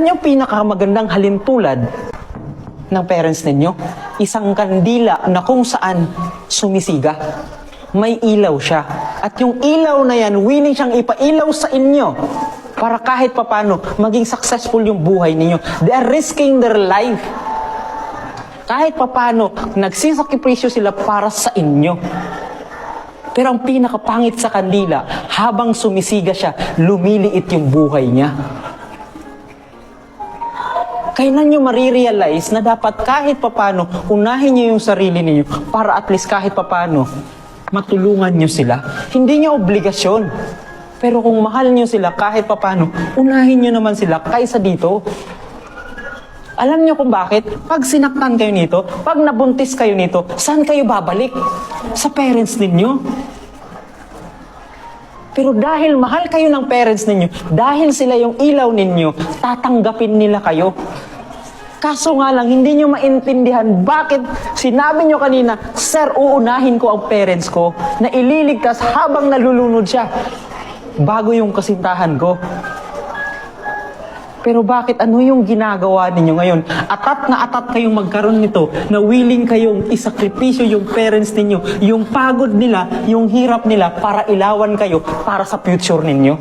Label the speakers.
Speaker 1: Ano yung pinakamagandang halintulad ng parents ninyo? Isang kandila na kung saan sumisiga. May ilaw siya. At yung ilaw na yan, willing siyang ipailaw sa inyo para kahit papano maging successful yung buhay ninyo. They are risking their life. Kahit papano, nagsisakripisyo sila para sa inyo. Pero ang pinakapangit sa kandila, habang sumisiga siya, lumiliit yung buhay niya. Kailan nyo marirealize na dapat kahit papano, unahin nyo yung sarili niyo para at least kahit papano, matulungan nyo sila. Hindi nyo obligasyon. Pero kung mahal nyo sila kahit papano, unahin nyo naman sila kaysa dito. Alam nyo kung bakit? Pag sinaktan kayo nito, pag nabuntis kayo nito, saan kayo babalik? Sa parents ninyo. Pero dahil mahal kayo ng parents ninyo, dahil sila yung ilaw ninyo, tatanggapin nila kayo. Kaso nga lang, hindi nyo maintindihan bakit sinabi nyo kanina, Sir, uunahin ko ang parents ko na ililigtas habang nalulunod siya bago yung kasintahan ko. Pero bakit ano yung ginagawa ninyo ngayon? Atat na atat kayong magkaroon nito na willing kayong isakripisyo yung parents ninyo, yung pagod nila, yung hirap nila para ilawan kayo para sa future ninyo.